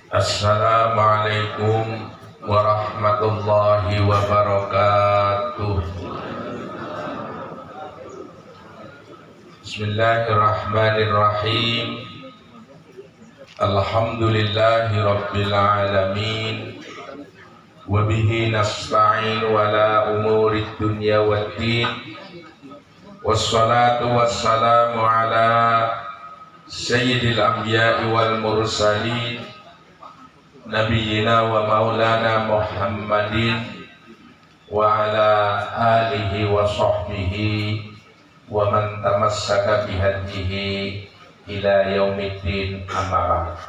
Assalamualaikum warahmatullahi wabarakatuh. Bismillahirrahmanirrahim. Alhamdulillahi rabbil alamin. Wa bihi nasta'in wala umurid dunya waddin. Wassalatu wassalamu ala sayyidil anbiya'i wal mursalin Nabiyyina wa maulana Muhammadin wa ala alihi wa sahbihi wa man tamassaka bihadihi ila yaumiddin, amma ba'd.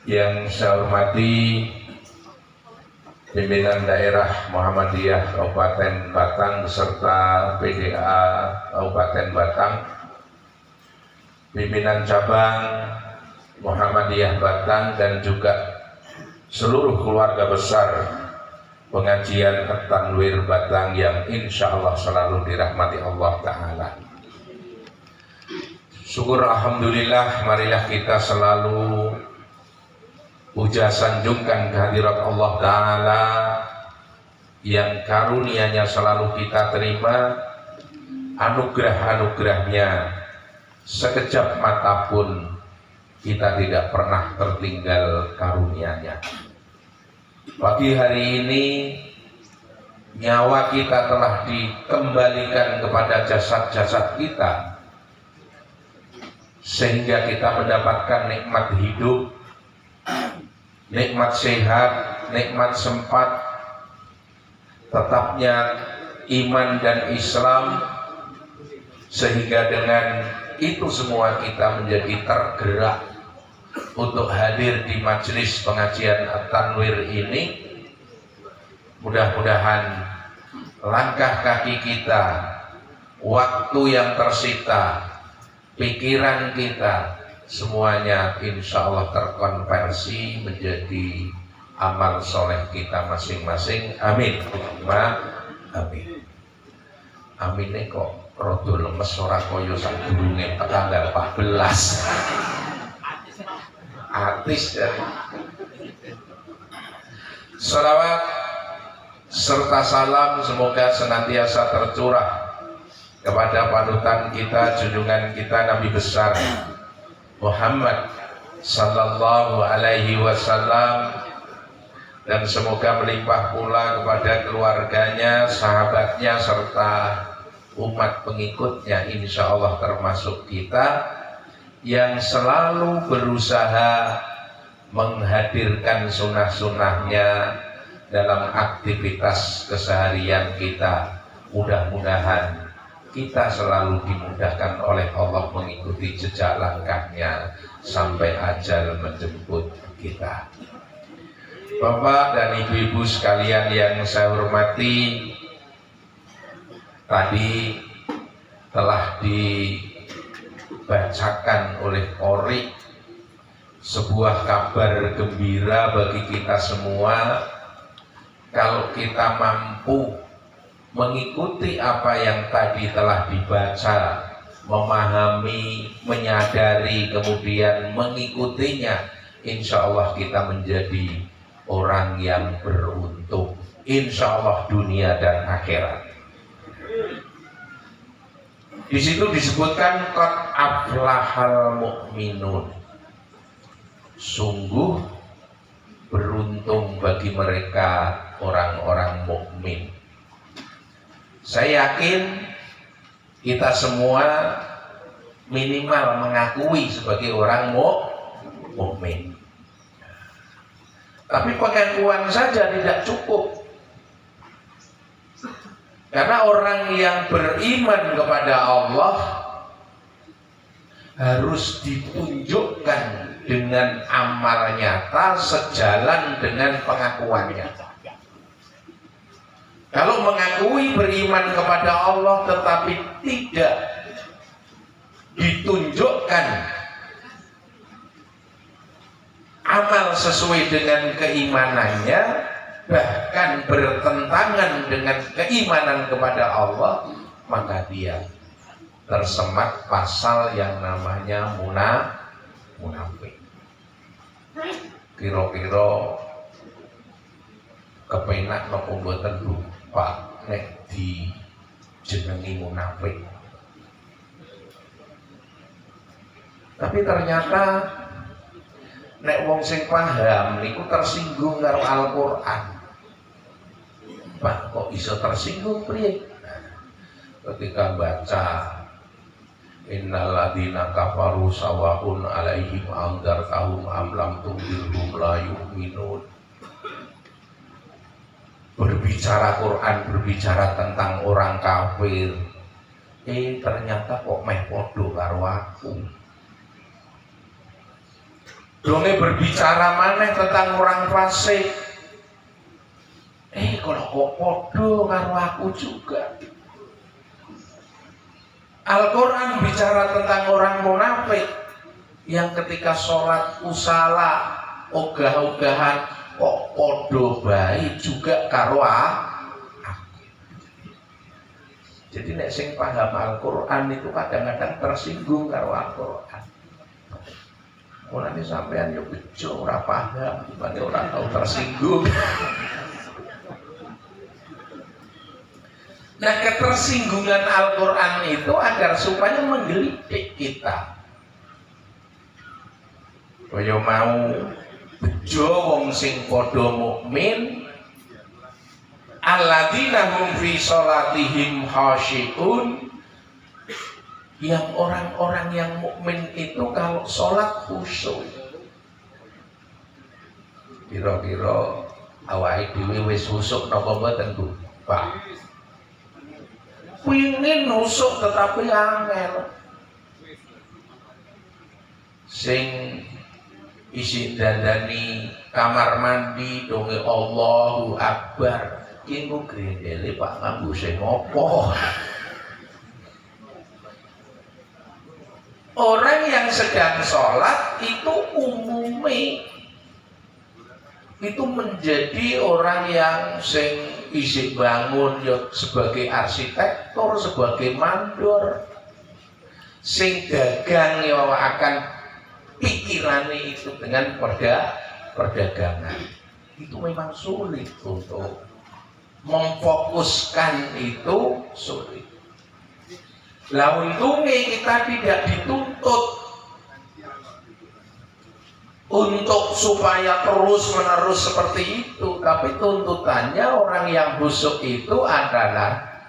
Yang saya hormati pimpinan daerah Muhammadiyah Kabupaten Batang beserta PDA Kabupaten Batang, pimpinan cabang Muhammadiyah Batang, dan juga seluruh keluarga besar pengajian At-Tanwir Batang yang insya Allah selalu dirahmati Allah Ta'ala. Syukur alhamdulillah, marilah kita selalu puja sanjungkan kehadirat Allah Ta'ala yang karunia-Nya selalu kita terima, anugerah-anugerahnya sekejap mata pun kita tidak pernah tertinggal karunia-Nya. Pagi hari ini nyawa kita telah dikembalikan kepada jasad-jasad kita, sehingga kita mendapatkan nikmat hidup, nikmat sehat, nikmat sempat, tetapnya iman dan Islam, sehingga dengan itu semua kita menjadi tergerak untuk hadir di majelis pengajian At-Tanwir ini. Mudah-mudahan langkah kaki kita, waktu yang tersita, pikiran kita, semuanya insya Allah terkonversi menjadi amal soleh kita masing-masing. Amin. Amin. Amin ini kok rodo lemes ora kaya sadurunge tanggal 14. Artis dari salawat serta salam semoga senantiasa tercurah kepada panutan kita, junjungan kita, Nabi besar Muhammad sallallahu alaihi wasallam, dan semoga melimpah pula kepada keluarganya, sahabatnya, serta umat pengikutnya, insya Allah termasuk kita yang selalu berusaha menghadirkan sunnah-sunnahnya dalam aktivitas keseharian kita. Mudah-mudahan kita selalu dimudahkan oleh Allah mengikuti jejak langkahnya sampai ajal menjemput kita. Bapak dan ibu-ibu sekalian yang saya hormati, tadi telah dibacakan oleh Qori sebuah kabar gembira bagi kita semua. Kalau kita mampu mengikuti apa yang tadi telah dibaca, memahami, menyadari, kemudian mengikutinya, insya Allah kita menjadi orang yang beruntung, insya Allah dunia dan akhirat. Di situ disebutkan qad aflahal mu'minun, sungguh beruntung bagi mereka orang-orang mukmin. Saya yakin kita semua minimal mengakui sebagai orang mukmin. Tapi pengakuan saja tidak cukup. Karena orang yang beriman kepada Allah harus ditunjukkan dengan amal nyata sejalan dengan pengakuannya. Kalau mengakui beriman kepada Allah tetapi tidak ditunjukkan amal sesuai dengan keimanannya, bahkan bertentangan dengan keimanan kepada Allah, maka dia tersemat pasal yang namanya munafik. kira-kira kepenak napa mboten Bu Pak nek di jenengi munafik. Tapi ternyata nek wong sing paham niku tersinggung karo Al-Qur'an. Pak kok iso tersinggung priye? Ketika baca innal ladzina kafaru sawaun alaihim anzartahum am lam tunzirhum la yu'minun. Berbicara Quran, berbicara tentang orang kafir, ternyata kok meh podo karo aku. Donge berbicara maneh tentang orang fasik, kalau kok podo karo aku juga. Al-Quran bicara tentang orang munafik yang ketika sholat usala ogah-ogahan kok podo baik juga karo aku. Jadi nek sing paham Al-Qur'an itu kadang-kadang tersinggung karo Al-Qur'an. Mulane sampean yo bejo ora paham, dibanding ora tau tersinggung. Nah, ketersinggungan Al-Qur'an itu agar supaya menggelitik kita. Kaya mau bejo wong sing padha mukmin alladzina hum fi sholatihim khashi'un, yang orang-orang yang mukmin itu kalau sholat khusyuk. Kira-kira awake dhewe wis khusyuk napa mboten Bu Pak? Pingin nusuk tetapi angel. Sing isi dandani kamar mandi donge Allahu Akbar iku grendele Pak nganggo sing opo. Orang yang sedang sholat itu umumnya itu menjadi orang yang sing isih bangun ya sebagai arsitektur, sebagai mandor, sing dagang ya akan pikirannya itu dengan perdagangan. Itu memang sulit untuk memfokuskan, itu sulit. Lah untungnya kita tidak dituntut untuk supaya terus-menerus seperti itu, tapi tuntutannya orang yang busuk itu adalah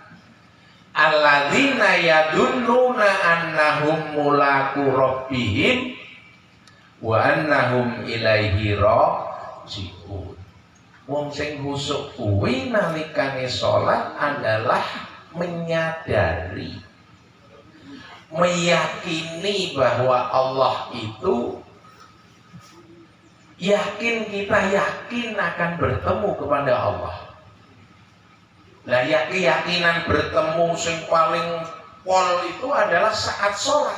alladzina yadunnuna annahum mulaku rabbihim wa annahum ilaihi raji'un. Wong sing busuk kuwi nalikane salat adalah menyadari, meyakini bahwa Allah itu yakin, kita yakin akan bertemu kepada Allah. Nah, keyakinan bertemu sing paling pol itu adalah saat sholat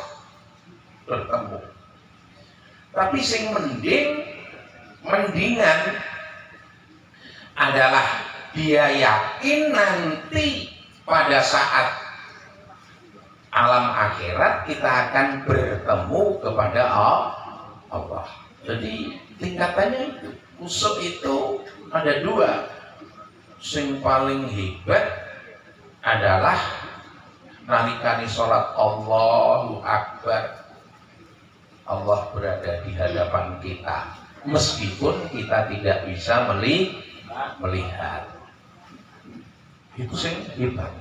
bertemu. Tapi sing mendingan adalah dia yakin nanti pada saat alam akhirat kita akan bertemu kepada Allah. Jadi tingkatannya itu, khusyuk itu ada dua. Sing paling hebat adalah nalikani sholat Allahu Akbar, Allah berada di hadapan kita meskipun kita tidak bisa melihat. Itu sing hebat.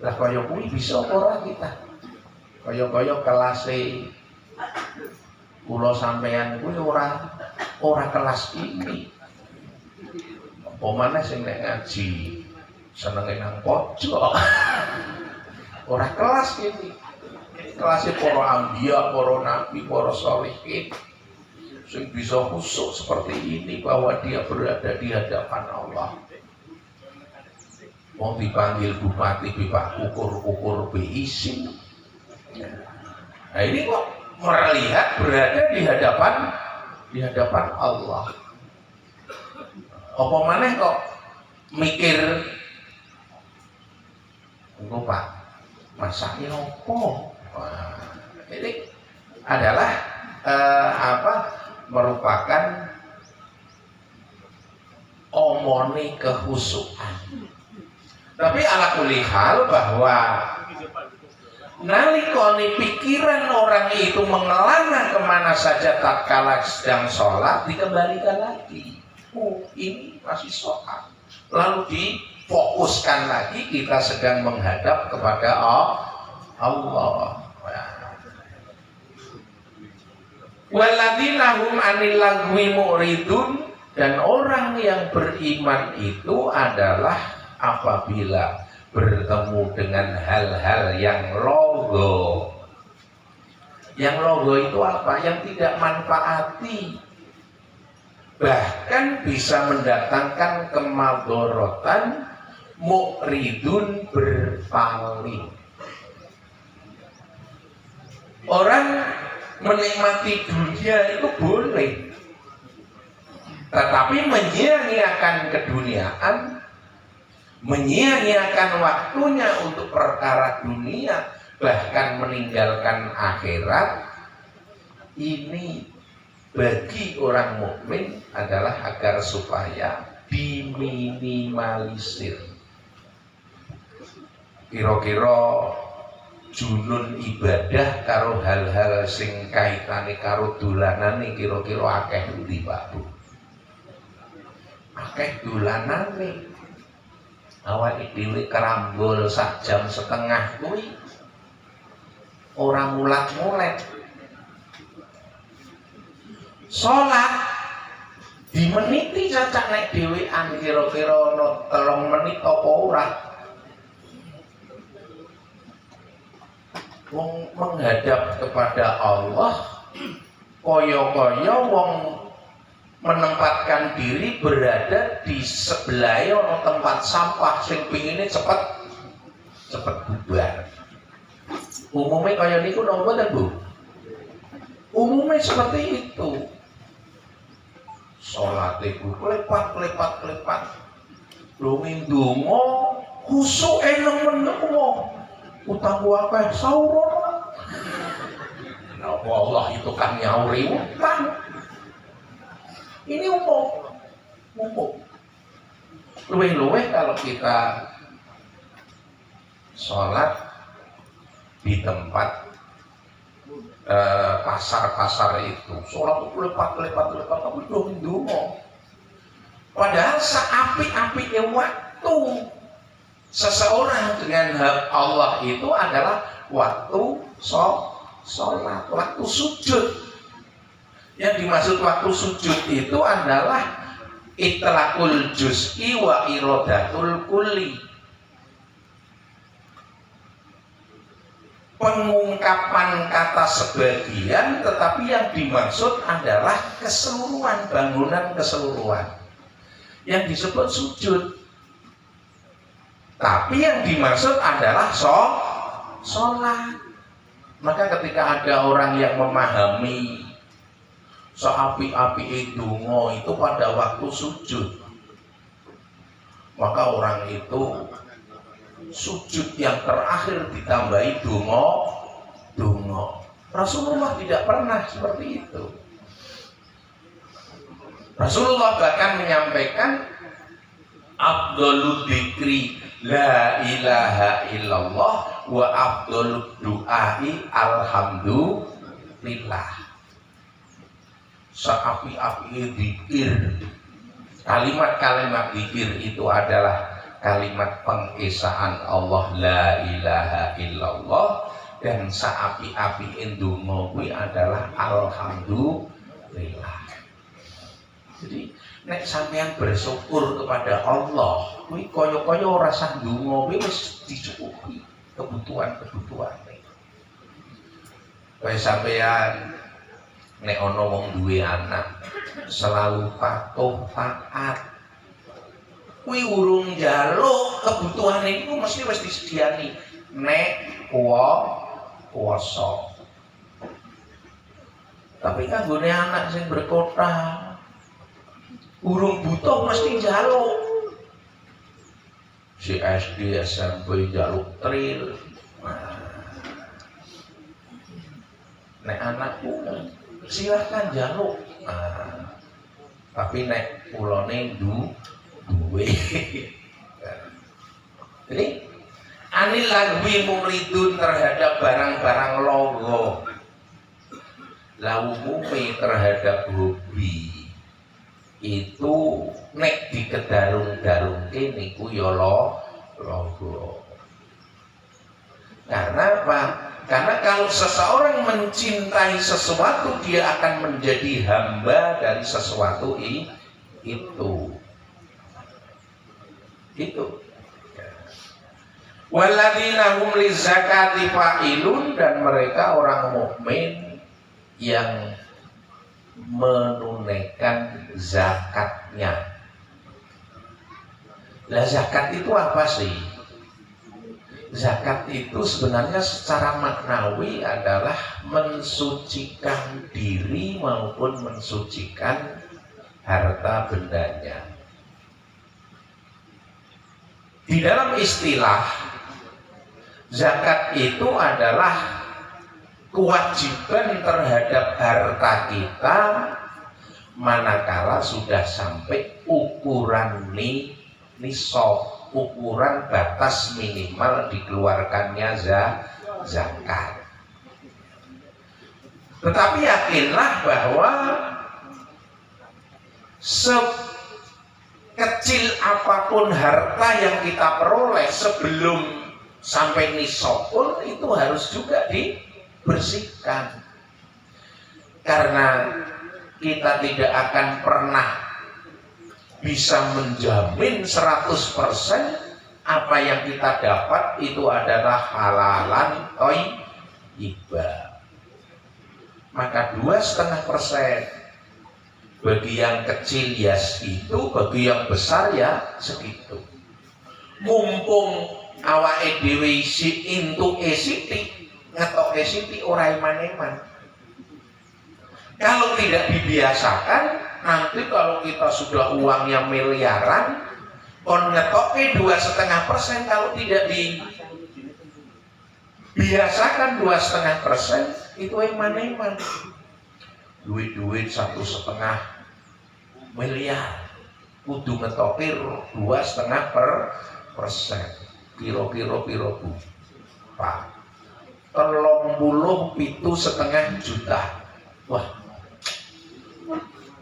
Lah kaya kuwi bisa ora kita? Kaya kelase kula sampeyan kuwi ora kelas ini. Apa maneh sing nek ngaji senenge nang pojok. Ora kelas ini. Kelasé para anbiya, para nabi, para sholihin sing bisa khusyuk seperti ini bahwa dia berada di hadapan Allah. Mau dipanggil bupati Pak ukur BISIN. Nah ini kok melihat berada di hadapan Allah. Apa maneh kok mikir engko Pak masake opo? Ini adalah merupakan nemoni kehusukan. Tapi ala kulli hal bahwa nalikoni pikiran orang itu mengelana kemana saja tatkala sedang sholat, dikembalikan lagi. Oh, ini masih sholat. Lalu difokuskan lagi kita sedang menghadap kepada Allah. Walladzina hum 'anil lagwi mu'ridun, dan orang yang beriman itu adalah apabila bertemu dengan hal-hal yang logo. Yang logo itu apa? Yang tidak manfaati, bahkan bisa mendatangkan kemadharatan. Mu'ridun, berpaling. Orang menikmati dunia itu boleh, tetapi menyia-nyiakan keduniaan, menyia-nyiakan waktunya untuk perkara dunia, bahkan meninggalkan akhirat, ini bagi orang mukmin adalah agar supaya diminimalisir. Kira-kira junun ibadah karo hal-hal sing kaitane karo dolanane kira-kira akeh endi Pak Bu? Akeh dolanane. Awake dhewe kerambol sak jam setengah kuwi ora mulat-mulet. Salat dimeniti cacak nek dhewean kira-kira ana 3 menit apa ora. Wong menghadap kepada Allah kaya-kaya wong menempatkan diri berada di sebelah ono tempat sampah sing pingine cepet bubar. Umumnya kaya niku napa ten Bu? Umumnya seperti itu. Salate ku klepat. Lho ndonga khusuke nemen wong. Utang akeh sahur. Napa Allah itu kan nyauri utang. Ini umum. Luweh-luweh kalau kita sholat di tempat pasar-pasar itu, sholat itu lepat, tapi belum dungo. Padahal seapi-apinya waktu seseorang dengan Allah itu adalah waktu sholat, waktu sujud. Yang dimaksud waktu sujud itu adalah itlaqul juz'i wa iradatul kulli. Pengungkapan kata sebagian, tetapi yang dimaksud adalah keseluruhan, bangunan keseluruhan. Yang disebut sujud. Tapi yang dimaksud adalah sholat. Maka ketika ada orang yang memahami seapi-api donga itu pada waktu sujud, maka orang itu sujud yang terakhir ditambahi donga. Rasulullah tidak pernah seperti itu. Rasulullah bahkan menyampaikan afdhalud dzikri la ilaha illallah wa afdhalud du'ai alhamdulillah. Seapi-api zikir, kalimat-kalimat zikir itu adalah kalimat pengesaan Allah la ilaha illallah, dan seapi-api ndonga kuwi adalah alhamdulillah. Jadi nek sampean bersyukur kepada Allah, kuwi kaya-kaya ora sah ndonga kuwi wis dicukupi kebutuhan-kebutuhane. Kaya sampean nek ana wong duwe anak selalu patuh taat, kuwi urung njaluk kebutuhane iku mesti wis disediani nek kuwasa. Tapi kanggone anak sing berkota urung butuh mesti njaluk. Si SD SMP njaluk tril. Nek anakku silahkan njaluk. Tapi nek ulone duwe. Jadi anil lagwi muridun terhadap barang-barang logo. Lawumume terhadap hobi itu nek dikedarung-darungke niku ya logo. Karena apa? Karena kalau seseorang mencintai sesuatu, dia akan menjadi hamba dari sesuatu itu. Walladzina hum lizakati fa'ilun, dan mereka orang mukmin yang menunaikan zakatnya. Lah zakat itu apa sih? Zakat itu sebenarnya secara maknawi adalah mensucikan diri maupun mensucikan harta bendanya. Di dalam istilah, zakat itu adalah kewajiban terhadap harta kita manakala sudah sampai ukuran nisab, ukuran batas minimal dikeluarkannya zakat. Tetapi yakinlah bahwa sekecil apapun harta yang kita peroleh sebelum sampai nisab pun itu harus juga dibersihkan, karena kita tidak akan pernah bisa menjamin 100% apa yang kita dapat itu adalah halalan thayyibah. Maka 2,5% bagi yang kecil ya segitu, bagi yang besar ya segitu. Mumpung awake dhewe isi entuk sithik, ngetok sithik ora iman-iman. Kalau tidak dibiasakan, nanti kalau kita sudah uangnya miliaran, kon ngetoknya 2,5%, kalau tidak dibiasakan 2,5%, itu eman-eman. Duit-duit 1,5 miliar, kudu ngetoknya 2,5%. Kira-kira piro Bu? Pak, 37,5 juta. Wah,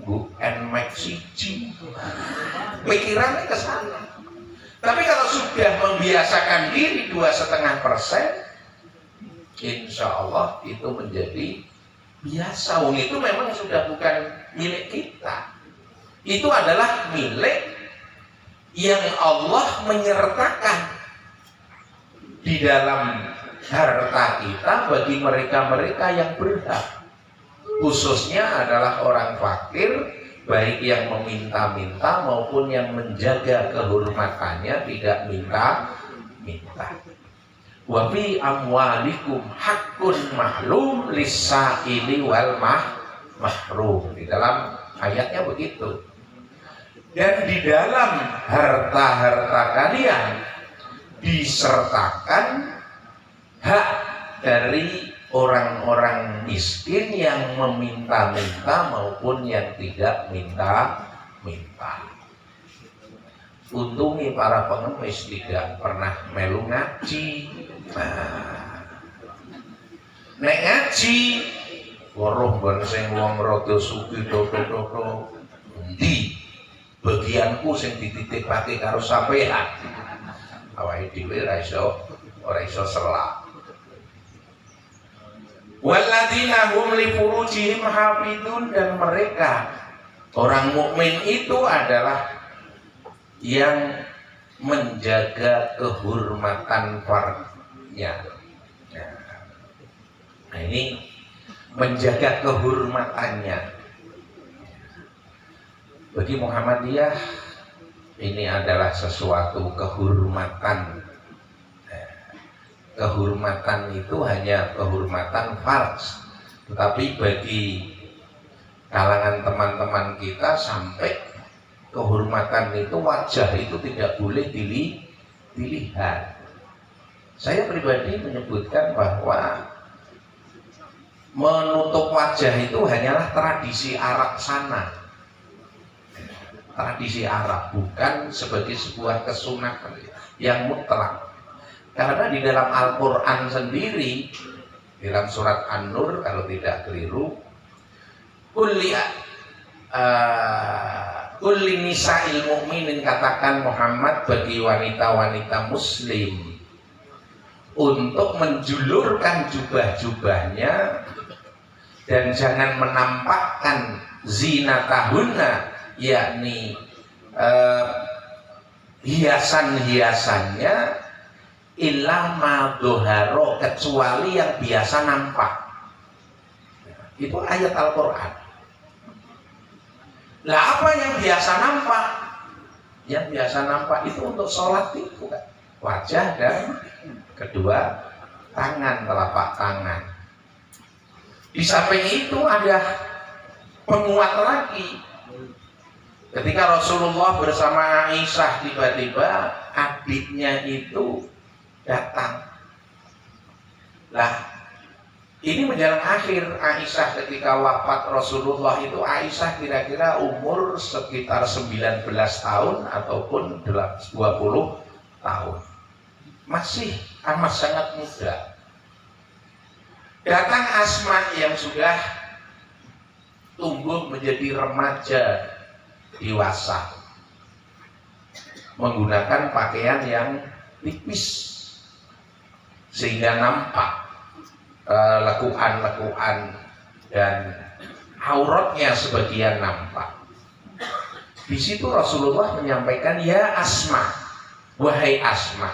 Bu, NMAX siji, pikirannya ke sana. Tapi kalau sudah membiasakan diri 2,5%, insya Allah itu menjadi biasa. Itu memang sudah bukan milik kita. Itu adalah milik yang Allah menyertakan di dalam harta kita bagi mereka-mereka yang berhak. Khususnya adalah orang fakir, baik yang meminta-minta maupun yang menjaga kehormatannya, tidak minta-minta. Wa fi amwalikum haqqun ma'lum lis-sa'ili wal mahrum. Di dalam ayatnya begitu. Dan di dalam harta-harta kalian disertakan hak dari orang-orang miskin yang meminta-minta maupun yang tidak minta-minta. Untungnya para pengemis tidak pernah melu ngaji. Nek ngaji, weruh ben sing wong rada sugih toto-toto. Endi bagianku sing dititipake karo sampean? Awake dhewe ora iso selak. Walladzina hum li furujihim hafidun, dan mereka orang mukmin itu adalah yang menjaga kehormatan fardunya. Nah, ini menjaga kehormatannya. Bagi Muhammadiyah ini adalah sesuatu kehormatan. Kehormatan itu hanya kehormatan fals, tetapi bagi kalangan teman-teman kita sampai kehormatan itu, wajah itu tidak boleh dilihat. Saya pribadi menyebutkan bahwa menutup wajah itu hanyalah tradisi Arab sana. tradisi Arab, bukan sebagai sebuah kesunahan yang mutlak. Karena di dalam Al-Quran sendiri, dalam surat An-Nur kalau tidak keliru, kulli nisa'il mu'minin, katakan Muhammad bagi wanita-wanita muslim untuk menjulurkan jubah-jubahnya dan jangan menampakkan zinatahunna, yakni hiasan-hiasannya, illa ma doharo, kecuali yang biasa nampak. Itu ayat Al-Quran. Lah apa yang biasa nampak? Yang biasa nampak itu untuk sholat itu kan, wajah dan kedua tangan, telapak tangan. Di samping itu ada penguat lagi. Ketika Rasulullah bersama Aisyah, tiba-tiba adiknya itu datang. Lah, ini menjelang akhir Aisyah ketika wafat Rasulullah itu, Aisyah kira-kira umur sekitar 19 tahun ataupun 20 tahun. Masih amat sangat muda. Datang Asma yang sudah tumbuh menjadi remaja dewasa, menggunakan pakaian yang tipis sehingga nampak lekukan-lekukan dan auratnya sebagian nampak. Di situ Rasulullah menyampaikan, ya Asma, wahai Asma,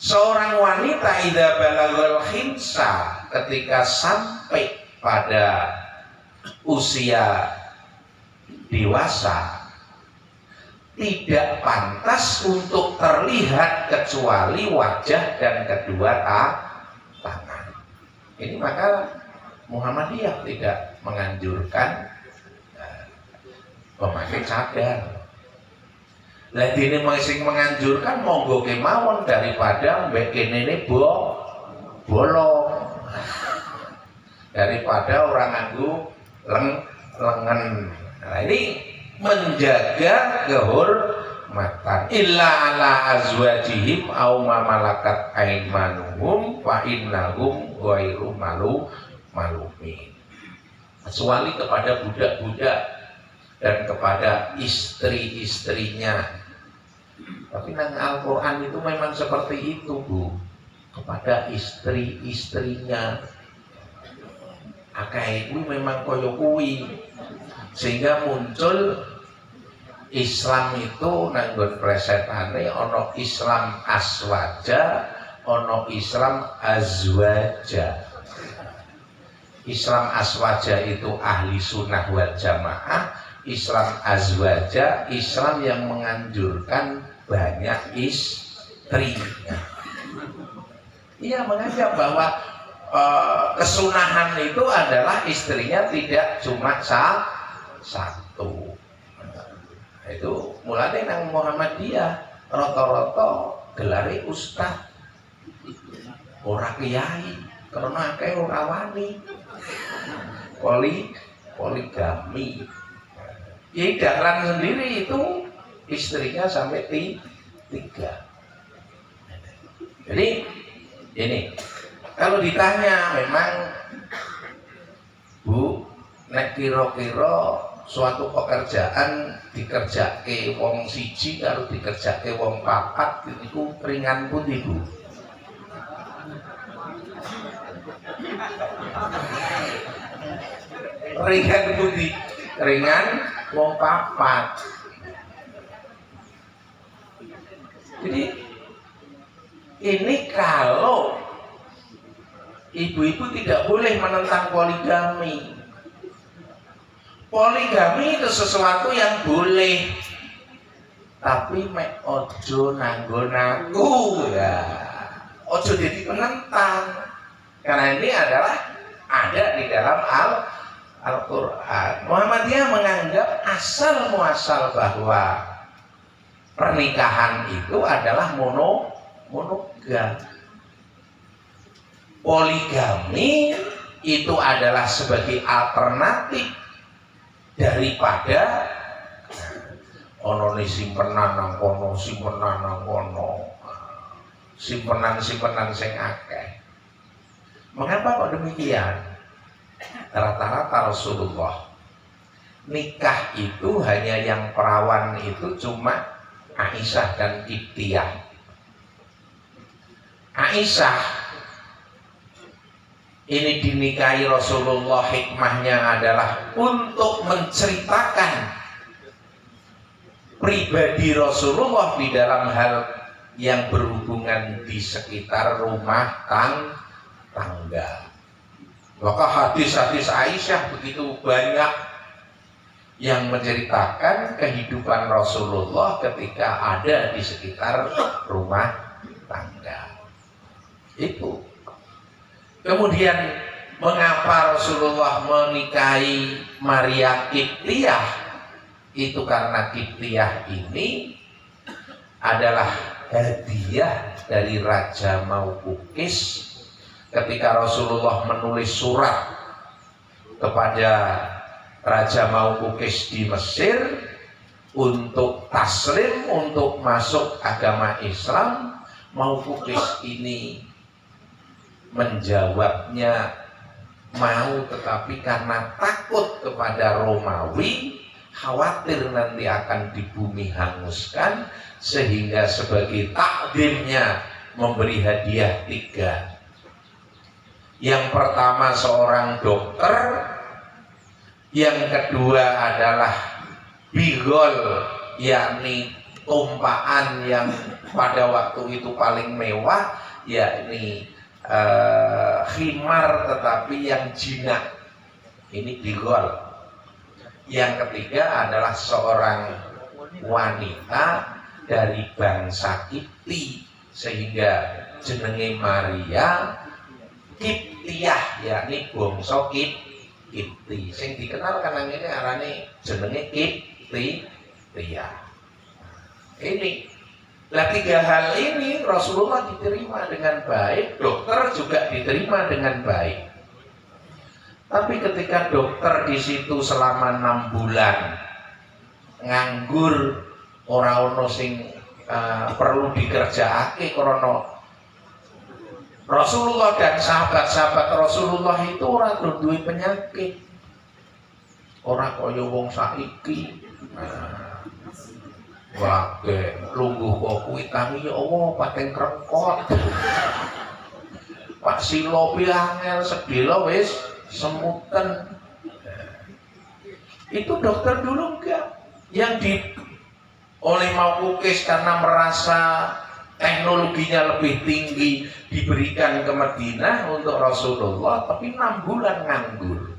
seorang wanita idza balagal khinsa, ketika sampai pada usia dewasa, tidak pantas untuk terlihat kecuali wajah dan kedua tangan. Ini maka Muhammadiyah tidak menganjurkan memakai cadar. Lah dene masing menganjurkan monggo kemawon daripada mbek kene ne bolong. Daripada orang nganggo lengan. Nah, ini menjaga kehormatan. Illa ala azwajihim aw ma malakat aymanuhum fa innahum ghairu malumin. Kecuali kepada budak-budak dan kepada istri-istrinya. Tapi nang Al-Quran itu memang seperti itu, Bu. Kepada istri-istrinya. Akeh kuwi memang kaya kuwi. Sehingga muncul Islam itu nanggon plesetane ana Islam aswaja, ana Islam azwaja. Islam aswaja itu ahli sunnah wal jamaah, Islam azwaja Islam yang menganjurkan banyak istri. Ia menganggap bahwa kesunahan itu adalah istrinya tidak cuma satu. Itu mulai nang Muhammadiyah rata-rata gelare ustaz, ora kiai, karena akeh ora wani. Poligami. Ya Dahlan sendiri itu istrinya sampai 3. Jadi ini kalau ditanya memang, Bu, nek kira-kira suatu pekerjaan dikerjake wong siji karo dikerjake wong papat itu ringan pundi, Bu? Ringan pundi? Ringan wong papat. Jadi ini kalau ibu-ibu tidak boleh menentang poligami. Poligami itu sesuatu yang boleh, tapi mek ojo nanggo-nanggo ya. Ojo jadi penentang. Karena ini adalah ada di dalam Al-Quran. Muhammadiyah menganggap asal muasal bahwa pernikahan itu adalah monogam. Poligami itu adalah sebagai alternatif daripada Ono ni simpenan nang kono, simpenan nang kono, simpenan sing akeh. Mengapa kok demikian? Rata-rata Rasulullah nikah itu hanya yang perawan itu cuma Aisyah dan Kiptiyah. Aisyah ini dinikahi Rasulullah, hikmahnya adalah untuk menceritakan pribadi Rasulullah di dalam hal yang berhubungan di sekitar rumah tangga. Maka hadis-hadis Aisyah begitu banyak yang menceritakan kehidupan Rasulullah ketika ada di sekitar rumah tangga. Itu. Kemudian mengapa Rasulullah menikahi Maria Kiptiyah? Itu karena Kiptiyah ini adalah hadiah dari Raja Maukukis ketika Rasulullah menulis surat kepada Raja Maukukis di Mesir untuk taslim, untuk masuk agama Islam. Maukukis ini menjawabnya mau, tetapi karena takut kepada Romawi, khawatir nanti akan di bumi hanguskan, sehingga sebagai takdimnya memberi hadiah 3. Yang pertama seorang dokter, yang kedua adalah bigol, yakni tumpaan yang pada waktu itu paling mewah, yakni khimar tetapi yang jinak, ini bigol. Yang ketiga adalah seorang wanita dari bangsa Kipti, sehingga jenenge Maria Kiptiyah, yakni bangsa Kipti. Sing dikenal kan ini arane jenenge Kiptiyah. Ini lah 3 hal ini Rasulullah diterima dengan baik, dokter juga diterima dengan baik. Tapi ketika dokter di situ selama 6 bulan nganggur, ora ono sing perlu dikerjaake krana Rasulullah dan sahabat-sahabat Rasulullah itu ora duwe penyakit. Ora kaya wong saiki. Wae lungguh kok kuwi tangi ya Allah pating krengkot. Pak silo angel sedelo wis semutan. Itu dokter dulu enggak. Yang oleh Maukukis karena merasa teknologinya lebih tinggi diberikan ke Madinah untuk Rasulullah, tapi 6 bulan nganggur.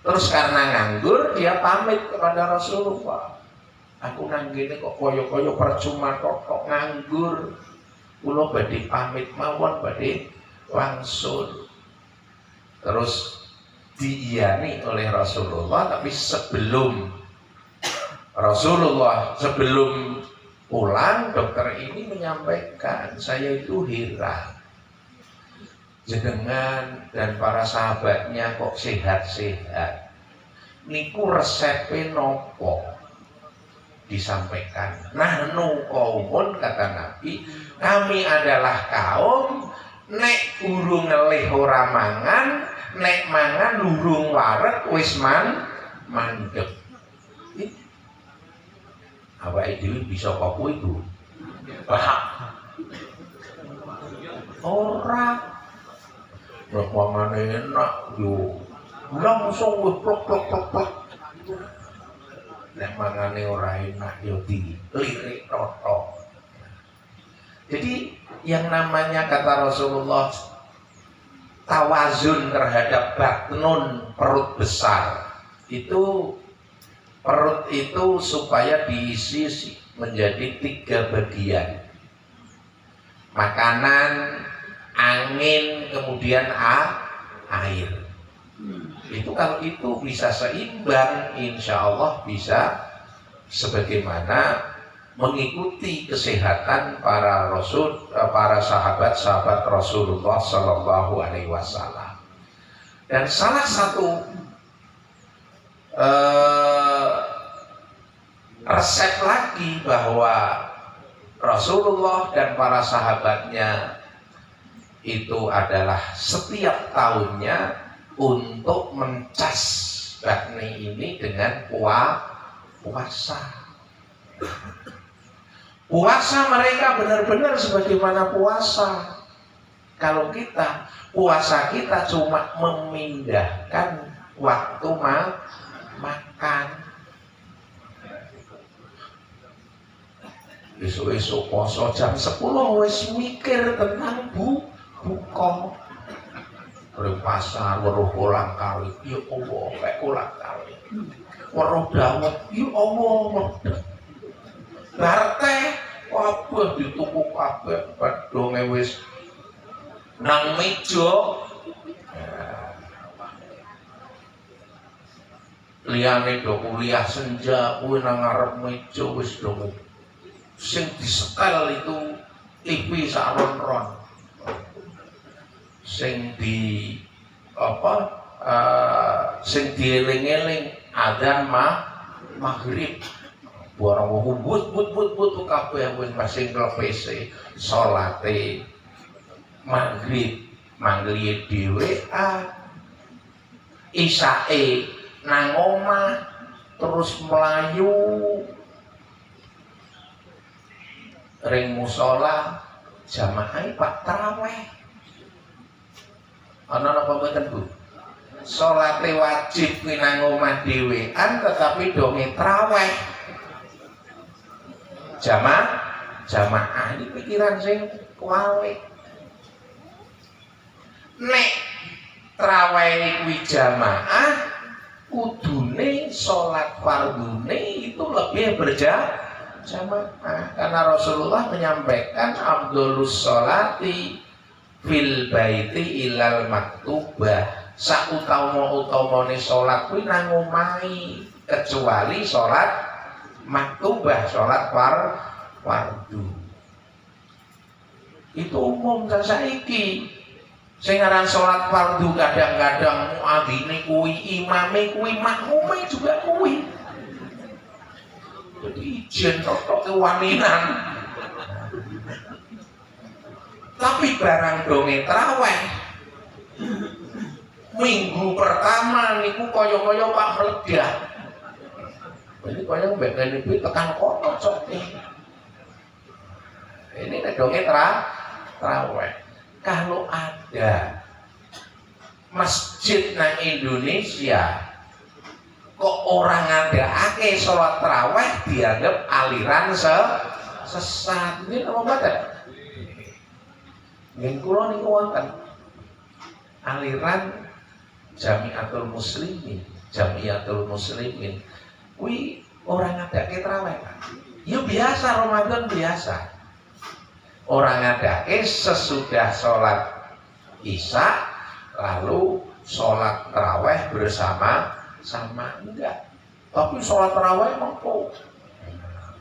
Terus karena nganggur dia pamit kepada Rasulullah. Aku nang kene kok kaya-kaya percuma kok nganggur. Kula badhe pamit mawon badhe wangsul. Terus diiyani oleh Rasulullah, tapi sebelum pulang, dokter ini menyampaikan, saya itu heran, jenengan dan para sahabatnya kok sehat-sehat, niku resepnya nopo? Disampaikan, nahnu qaumun, kata Nabi, kami adalah kaum nek urung ngelih ora mangan, nek mangan urung waret wis mandeg. Awake dhewe bisa kok kuwi, Bu? Ora. Nek mangane enak yo langsung wis plok. Nek mangane ora enak yo dilirik toto. Jadi yang namanya kata Rasulullah tawazun terhadap batnun, perut besar, itu perut itu supaya diisi menjadi 3 bagian, makanan, angin, kemudian air. Itu kalau itu bisa seimbang, insya Allah bisa sebagaimana mengikuti kesehatan para sahabat-sahabat Rasulullah Sallallahu Alaihi Wasallam. Dan salah satu resep lagi bahwa Rasulullah dan para sahabatnya itu adalah setiap tahunnya untuk mencas bakni ini dengan puasa. Puasa mereka benar-benar sebagaimana puasa. Kalau kita, puasa kita cuma memindahkan waktu makan. Esok-esok poso jam 10 wis mikir tentang buka. Weruh pasar, weruh kolang kali, ya Allah, kayak kolang kali. Weruh dawet, ya Allah, barte, kabeh dituku kabeh, badonge wis nang meja. Liyane do kuliah senja kuwi nang ngarep meja wis do sing disetel itu TV saron-ron, sing di sing dieling-eling adzan maghrib barang wong but kabeh wis masing PC salate maghrib mangglihe dhewean isae nang omah terus melayu ring musola jamaah Pak taraweh. Ana napa mboten Bu? Salate wajib kuwi nang omah dhewean tetapi donge taraweh. Jamaah ini pikiran sing kuwawe. Nek taraweh kuwi jamaah kudune salat fardune itu lebih berjamaah karena Rasulullah menyampaikan abdulus sholati fil baiti ilal maktubah, sautama-utamane salat kuwi nang omahe kecuali salat maktubah, salat fardu. Itu umum kan saiki. Sing aran salat fardu kadang-kadang muadzine kuwi, imame kuwi, makmume juga kuwi. Jadi ijen tok kewaninan. Tapi barang donge traweh minggu pertama niku kaya-kaya Pak meledak. Ini kaya mbek niku tekan kono cok. Ini nek donge traweh. Kalau ada masjid nang Indonesia kok orang ngadaake sholat taraweh dianggap aliran sesat. Ini apa mboten? Nggih kula niku wonten aliran Jamiatul Muslimin. Kuwi orang ngadake taraweh. Ya biasa Ramadan biasa. Orang ngadake sesudah sholat Isya lalu sholat taraweh bersama enggak, tapi sholat tarawih mengko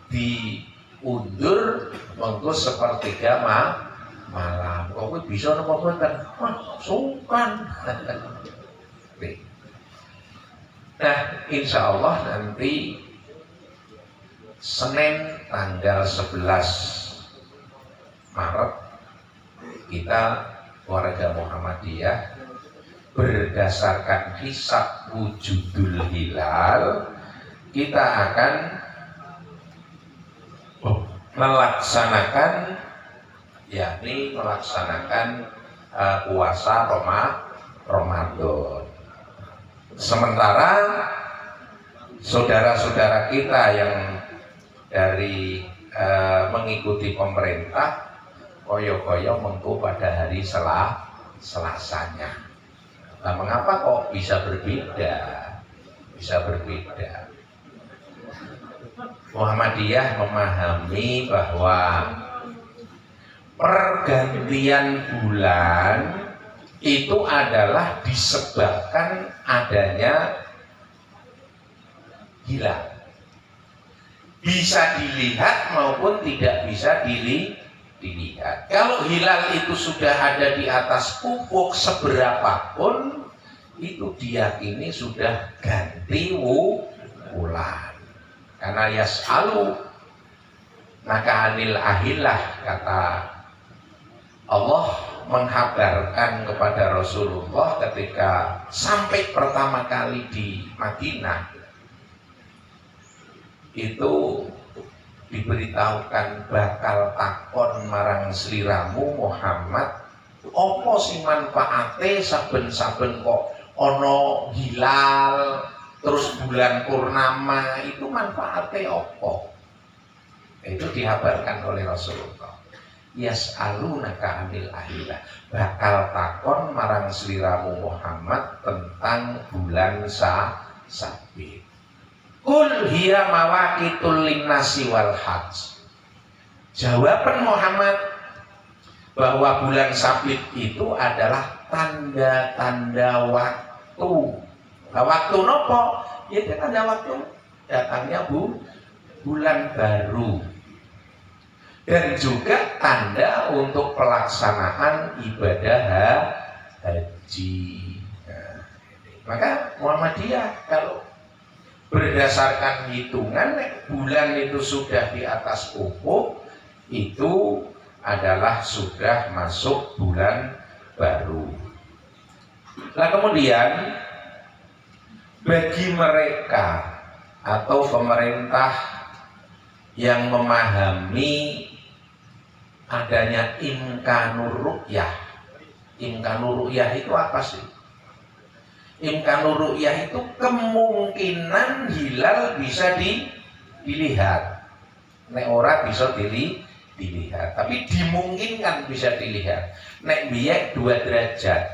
diundur mengko sepertiga malam. Kok bisa napa mboten? Sukan. Nah, insya Allah nanti Senin tanggal 11 Maret kita warga Muhammadiyah berdasarkan hisab wujudul hilal kita akan melaksanakan puasa Ramadan. Sementara saudara-saudara kita yang dari mengikuti pemerintah koyo-koyo mengko pada hari Selasanya. Nah, mengapa kok bisa berbeda? Muhammadiyah memahami bahwa pergantian bulan itu adalah disebabkan adanya hilal. Bisa dilihat maupun tidak bisa dilihat. Kalau hilal itu sudah ada di atas ufuk seberapapun, itu diyakini sudah ganti bulan. Karena yas'alu maka anil ahillah, kata Allah menghabarkan kepada Rasulullah ketika sampai pertama kali di Madinah, itu diberitahukan bakal takon marang sliramu Muhammad, apa sing manfaate saben-saben kok ono hilal terus bulan purnama, itu manfaate apa? Itu dihabarkan oleh Rasulullah. Yas'alunaka anil ahillah, bakal takon marang sliramu Muhammad tentang bulan sabit. Kul hiya mawaqitul linnasi wal hajj. Jawaban Muhammad bahwa bulan sabit itu adalah tanda-tanda waktu. Nah, waktu nopo? Ya tanda waktu datangnya bulan baru. Dan juga tanda untuk pelaksanaan ibadah haji. Nah, maka Muhammadiyah kalau berdasarkan hitungan bulan itu sudah di atas ufuk, itu adalah sudah masuk bulan baru. Nah kemudian bagi mereka atau pemerintah yang memahami adanya imkanur ru'yah. Imkanur ru'yah itu apa sih? Imkanur ru'yah itu kemungkinan hilal bisa dilihat. Nek ora bisa dilihat, tapi dimungkinkan bisa dilihat. Nek biak 2 derajat.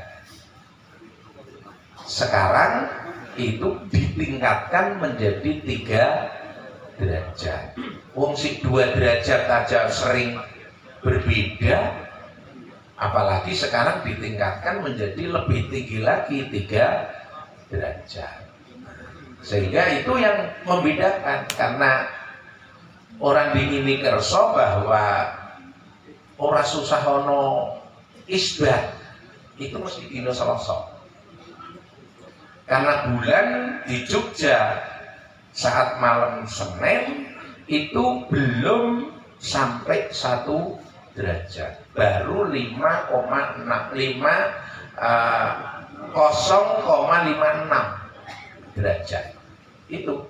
Sekarang itu ditingkatkan menjadi 3 derajat. Wong sing 2 derajat aja sering berbeda, apalagi sekarang ditingkatkan menjadi lebih tinggi lagi 3 derajat. Sehingga itu yang membedakan, karena orang dingini kerso bahwa ora susah ono isbat itu mesti dino Selasa. Karena bulan di Jogja saat malam Senin itu belum sampai 1 derajat, baru 0,56 derajat. Itu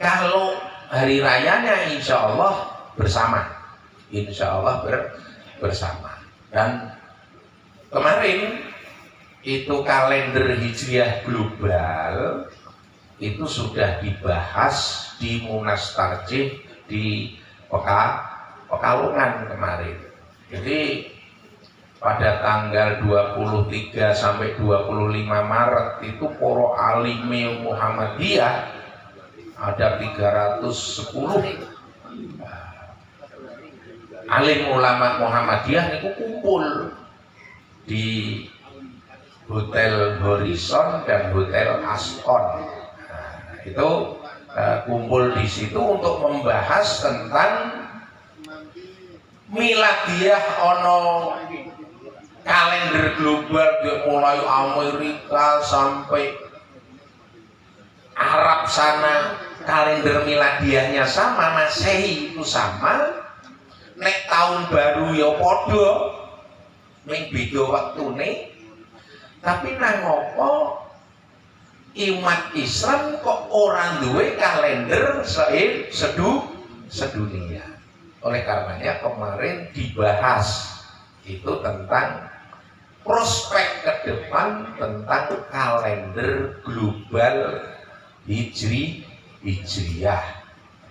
kalau hari rayanya insya Allah bersama, bersama. Dan kemarin itu kalender hijriah global itu sudah dibahas di Munas Tarjih di Pekalongan kemarin. Jadi pada tanggal 23 sampai 25 Maret itu para alime Muhammadiyah ada 310 alim ulama Muhammadiyah niku kumpul di Hotel Horizon dan Hotel Aston. Nah, itu kumpul di situ untuk membahas tentang miladiyah ono kalender global mulai Amerika sampai Arab sana, kalender miladiyahnya sama, Masehi itu sama. Nek tahun baru ya podo, ning beda waktune. Tapi nang ngopo umat Islam kok orang duwe kalender sedunia. Oleh karenanya kemarin dibahas itu tentang prospek ke depan tentang kalender global hijriyah.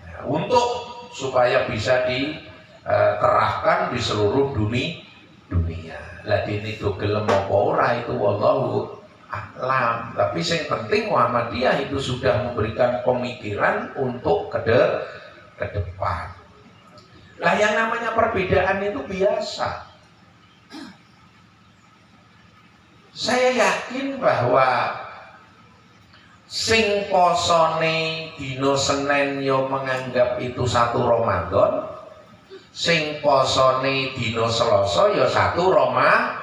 Nah, untuk supaya bisa diterapkan di seluruh dunia. Lah dene do gelem apa ora itu wallahu a'lam. Tapi yang penting Muhammadiyah itu sudah memberikan pemikiran untuk ke depan. Lah yang namanya perbedaan itu biasa. Saya yakin bahwa sing posone dino Senin yo menganggap itu 1 Ramadan, sing posone dino Selasa ya 1 Ramadan.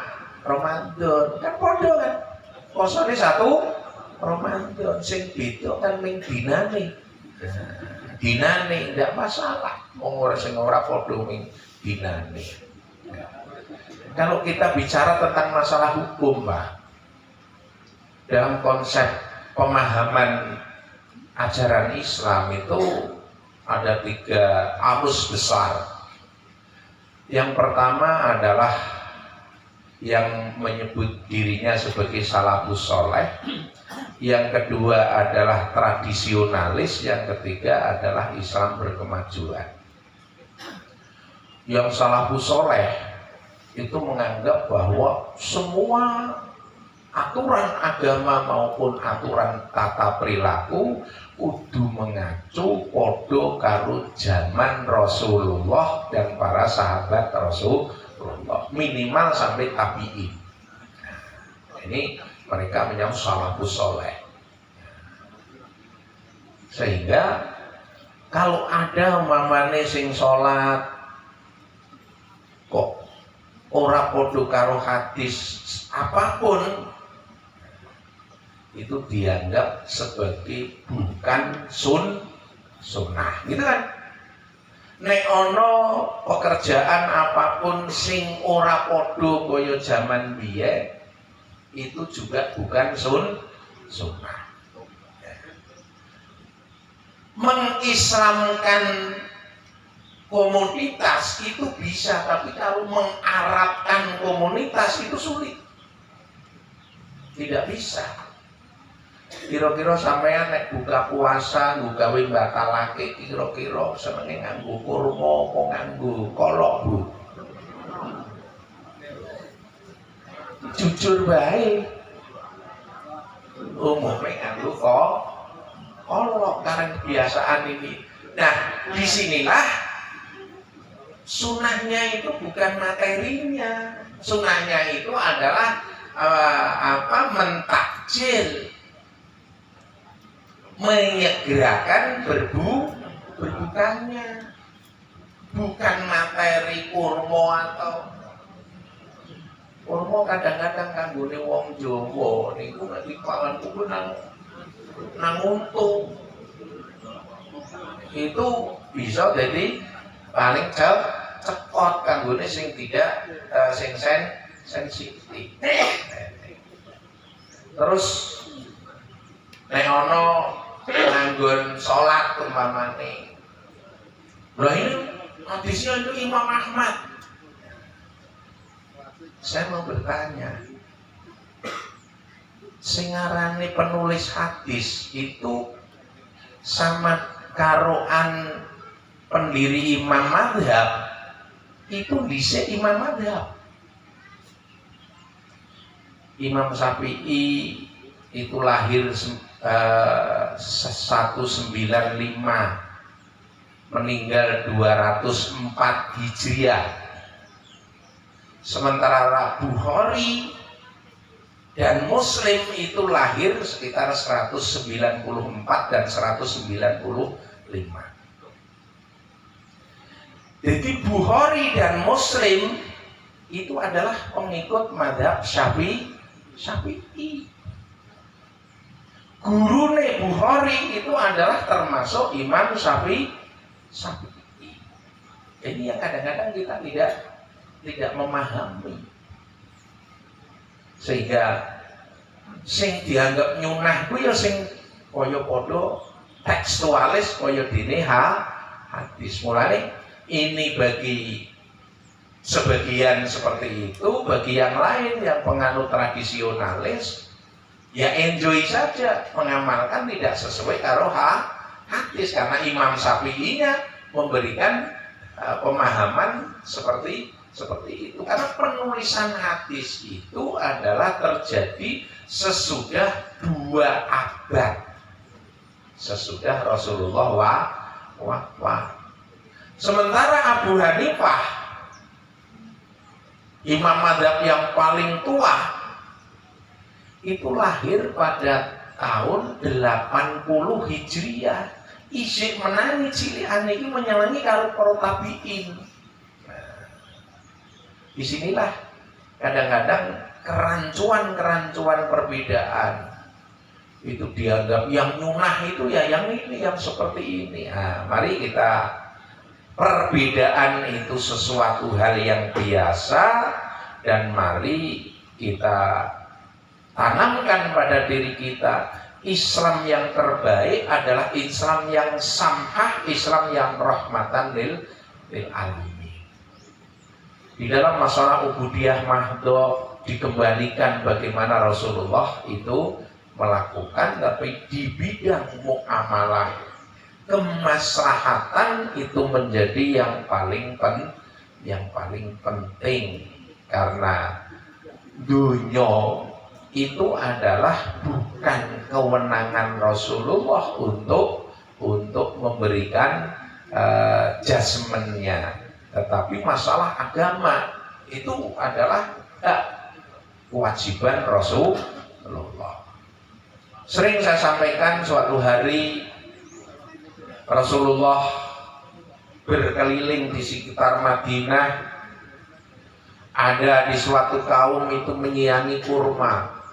Kan padha kan? Posone 1 Ramadan, sing beda kan ning dinane. Dinane tidak masalah, mau ora sing ora padha dinane. Kalau kita bicara tentang masalah hukum, Pak, dalam konsep pemahaman ajaran Islam itu ada 3 arus besar. Yang pertama adalah yang menyebut dirinya sebagai salafus soleh, yang kedua adalah tradisionalis, yang ketiga adalah Islam berkemajuan. Yang salafus soleh itu menganggap bahwa semua aturan agama maupun aturan tata perilaku kudu mengacu podo karo zaman Rasulullah dan para sahabat Rasulullah, minimal sampai tabi'in. Ini mereka menyebut salafus soleh. Sehingga kalau ada umpamane sing sholat kok ora podo karo hadis apapun, itu dianggap sebagai bukan sunnah, gitu kan? Nek ono pekerjaan apapun sing ora podo kaya zaman biyen, itu juga bukan sunnah. Mengislamkan komunitas itu bisa, tapi kalau mengarabkan komunitas itu sulit, tidak bisa. Kira-kira sampean nek buka puasa nggo gawe batalake, kira-kira senenge nganggo kurma apa nganggo kolok, Bu? Jujur bae. Umume nganggo kolok karena kebiasaan ini. Nah, disinilah sunahnya itu bukan materinya. Sunahnya itu adalah mentakjil, menyegerakan berbukanya, bukan materi kurma atau kurma. Kadang-kadang kanggone wong Jawa niku nek dipangan kuwi nang untung itu bisa jadi paling cepot kanggone sing tidak sing sensitif. Terus nek ana nganggon salat umpamane. Lah ini hadisnya itu Imam Ahmad. Saya mau bertanya, sing ngarani penulis hadis itu sama karoan pendiri Imam Madhab itu dhisik Imam Madhab. Imam Syafi'i itu lahir 195, meninggal 204 Hijriah. Sementara Bukhari dan Muslim itu lahir sekitar 194 dan 195. Jadi Bukhari dan Muslim itu adalah pengikut mazhab Syafi'i. Gurune Bukhari itu adalah termasuk Imam Syafi'i. Ini yang kadang-kadang kita tidak memahami. Sehingga sing dianggap nyunah ku ya sing kaya padha tekstualis kaya dene hadis. Mulane ini bagi sebagian seperti itu, bagi yang lain yang penganut tradisionalis ya enjoy saja mengamalkan tidak sesuai karo hadis, karena Imam Syafi'inya memberikan pemahaman seperti itu. Karena penulisan hadis itu adalah terjadi sesudah 2 abad sesudah Rasulullah wafat. Sementara Abu Hanifah, imam mazhab yang paling tua, itu lahir pada tahun 80 Hijriah. Isik menangi cilian ini menyelangi kalau para tabi'in. Disinilah kadang-kadang kerancuan perbedaan. itu dianggap yang nyunah itu ya yang ini, yang seperti ini. Nah, mari kita, perbedaan itu sesuatu hal yang biasa, dan mari kita tanamkan pada diri kita, Islam yang terbaik adalah Islam yang samhah, Islam yang rahmatan lil alamin. Di dalam masalah ubudiyah mahdoh dikembalikan bagaimana Rasulullah itu melakukan, tapi di bidang muamalah kemaslahatan itu menjadi yang paling penting, karena dunia itu adalah bukan kewenangan Rasulullah untuk memberikan judgementnya, tetapi masalah agama itu adalah kewajiban Rasulullah. Sering saya sampaikan, suatu hari Rasulullah berkeliling di sekitar Madinah. Ada di suatu kaum itu menyiangi kurma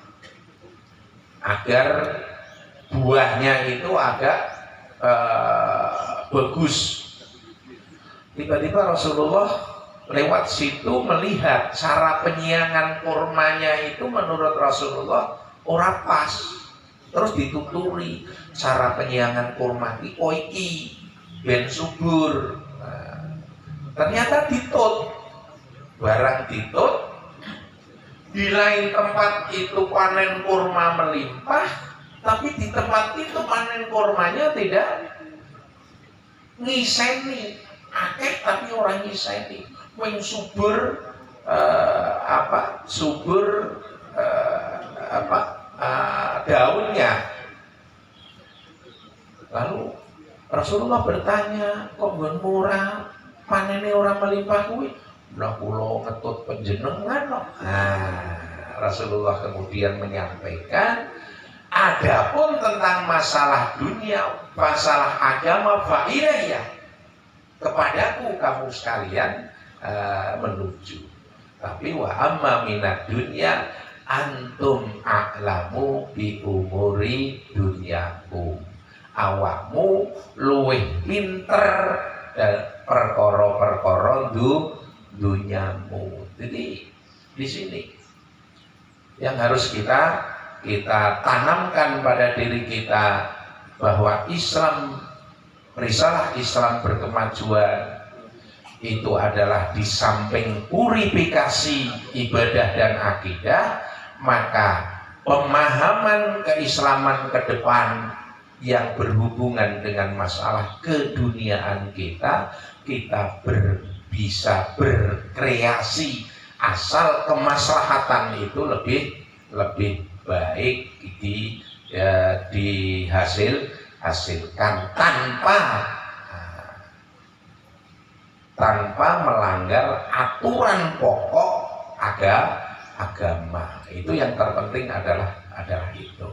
agar buahnya itu agak bagus. Tiba-tiba Rasulullah lewat situ melihat cara penyiangan kurmanya itu menurut Rasulullah ora pas. Terus dituturi cara penyiangan kurma iki ben subur. Nah, ternyata ditut, barang ditut, di lain tempat itu panen kurma melimpah, tapi di tempat itu panen kurmanya tidak ngiseni, akeh tapi orang ngiseni, subur daunnya. Lalu Rasulullah bertanya, kok murah panennya orang melimpah kuwi? Lah kula ngetut panjenengan kok. Rasulullah kemudian menyampaikan, adapun tentang masalah dunia, masalah agama, fa ilayya, kepadaku kamu sekalian menuju. Tapi wa amma minad dunya antum a'lamu bi umuri dunyakum. Awakmu luwih pinter perkara-perkara dunyamu. Jadi di sini yang harus kita tanamkan pada diri kita, bahwa Islam, risalah Islam berkemajuan itu adalah di samping purifikasi ibadah dan akidah, maka pemahaman keislaman ke depan yang berhubungan dengan masalah keduniaan kita bisa berkreasi asal kemaslahatan itu lebih baik dihasilkan tanpa melanggar aturan pokok agama. Itu yang terpenting adalah itu.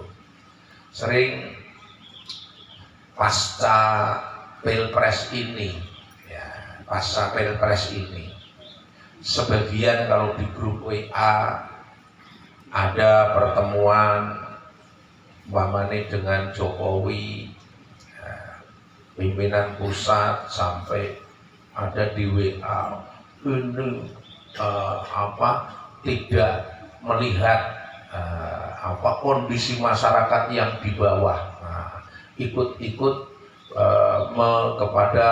Sering pasca pilpres ini, sebagian kalau di grup WA ada pertemuan umpamanya dengan Jokowi, pimpinan pusat, sampai ada di WA ini tidak melihat kondisi masyarakat yang di bawah, ikut kepada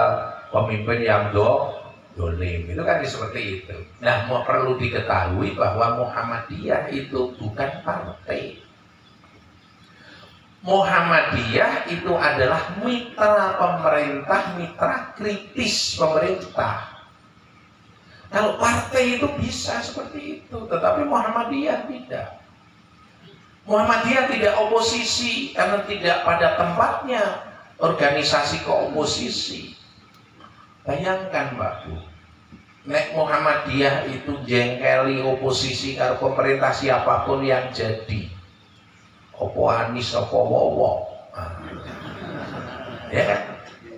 pemimpin yang dolim, itu kan seperti itu. Nah, perlu diketahui bahwa Muhammadiyah itu bukan partai. Muhammadiyah itu adalah mitra pemerintah, mitra kritis pemerintah. Kalau partai itu bisa seperti itu, tetapi Muhammadiyah tidak. Muhammadiyah tidak oposisi karena tidak pada tempatnya organisasi keoposisi. Bayangkan Mbak Bu, nek Muhammadiyah itu jengkeli oposisi karo pemerintah siapapun yang jadi, opo Anies, opo Wowo, ya kan?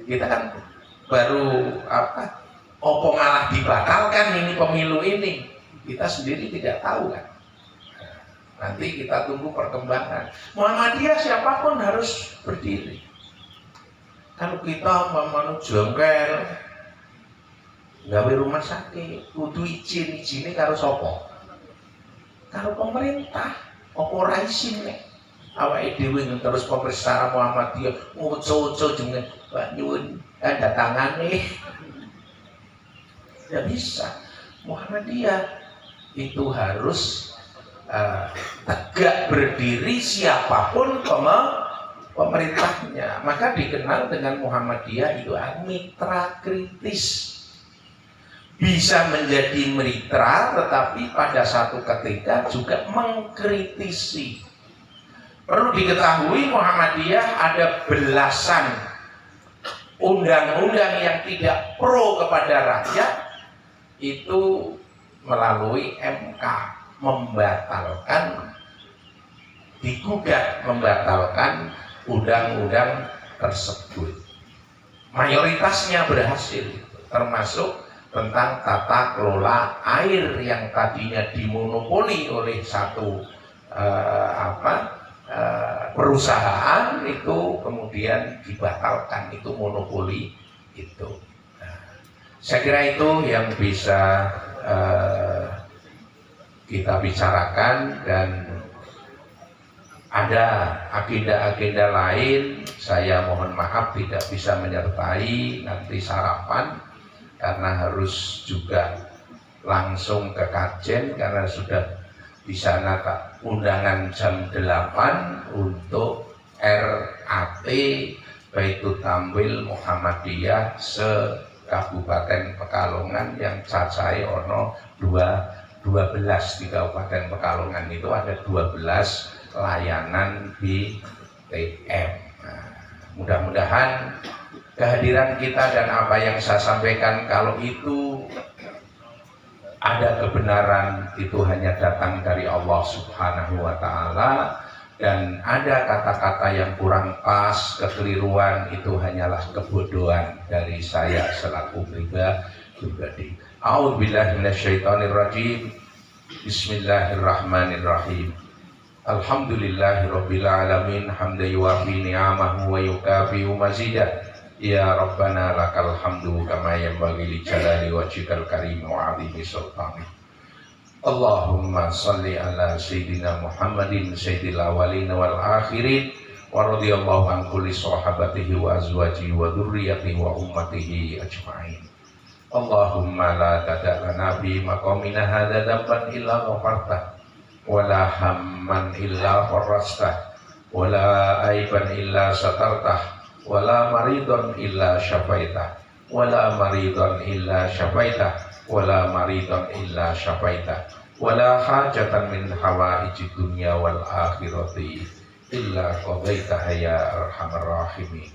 Kita kan baru opo malah dibatalkan ini pemilu ini, kita sendiri tidak tahu kan. Nanti kita tunggu perkembangan. Muhammadiyah siapapun harus berdiri. Kalau kita umpamane jengkel gawe rumah sakit, kudu izin karo sapa? Karo pemerintah. Apa ora izin nek awake dhewe terus pemerintah Muhammadiyah ngoco-oco jenenge Pak nyuwun tanda tangane. Ya bisa. Muhammadiyah itu harus tegak berdiri siapapun pemerintahnya. Maka dikenal dengan Muhammadiyah itu mitra kritis. Bisa menjadi mitra tetapi pada satu ketika juga mengkritisi. Perlu diketahui Muhammadiyah ada belasan undang-undang yang tidak pro kepada rakyat itu melalui MK digugat membatalkan undang-undang tersebut. Mayoritasnya berhasil, termasuk tentang tata kelola air yang tadinya dimonopoli oleh satu perusahaan itu kemudian dibatalkan, itu monopoli itu. Saya kira itu yang bisa kita bicarakan, dan ada agenda-agenda lain saya mohon maaf tidak bisa menyertai nanti sarapan karena harus juga langsung ke Kajen karena sudah di sana undangan jam 8 untuk RAT Baitul Tamwil Muhammadiyah se-Kabupaten Pekalongan yang cacahe ono 12 di Kabupaten Pekalongan itu ada 12 layanan BTM. Nah, mudah-mudahan kehadiran kita dan apa yang saya sampaikan kalau itu ada kebenaran itu hanya datang dari Allah Subhanahu wa Ta'ala, dan ada kata-kata yang kurang pas, kekeliruan itu hanyalah kebodohan dari saya selaku pribadi. A'udzubillahi minasyaitonirrajim. Bismillahirrahmanirrahim. Alhamdulillahirabbil alamin hamdan yuwafi ni'amahu wa yukafi'u mazidah. Ya Rabbana lakal hamdu kama yanbaghi li jalali wajhikal karim wa 'azimi sultanik. Allahumma shalli ala sayyidina Muhammadin sayyidil awwalin wal akhirin wa radhiyallahu an kulli sahabatihi wa azwajihi wa dzurriyyatihi wa ummatihi ajma'in. Allahumma la tada' lana bi maqamina hadza dhanban illa ghafartah wa la hamman illa farrastah wa la aiban illa satartah wa la maridun illa syafaitah wa la maridun illa syafaitah wa la maridun illa syafaitah wa la hajatan min hawaijid dunya wal akhirati illa qadaitaha ya arhamar rahimin.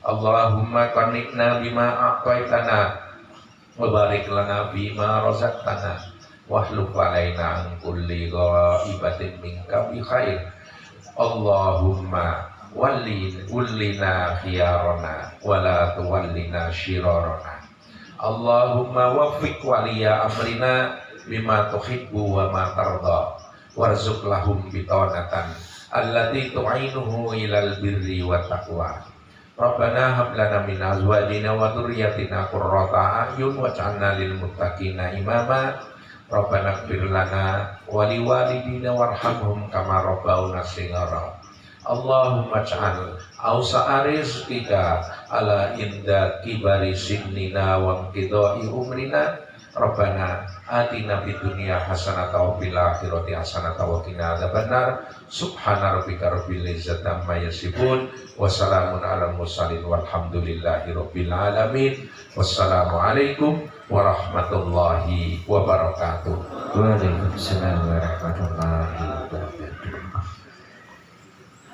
Allahumma qanni'na bima a'taitana wa barik lana bima razaqtana wahluf alaina an kulli ghaibatin minka bi khair. Allahumma wallina khiyarana wa la tuwallina shirarana. Allahumma waffiq waliya amrina bima tuhibbu wa ma tarda warzuq lahum bitanatan allati tu'inuhu ilal birri wa taqwa. Rabbana hab lana min azwajina wa dzurriyyatina qurrata a'yun waj'alna lil muttaqina imama. Rabbana ighfir lana wa liwalidina warhamhum kama rabbauna shighara. Allahumma ij'al awsa'a rizqika ala inda kibari sinnina wa inqidha'i umrina. Rabbana atina fid dunya hasanatan wa fil akhirati hasanatan wa qina adzabannar. Subhana rabbika rabbil izzati amma yasifun wa salamun alal mursalin walhamdulillahi rabbil alamin. Wassalamu alaikum warahmatullahi wabarakatuh. Waalaikumsalam warahmatullahi wabarakatuh.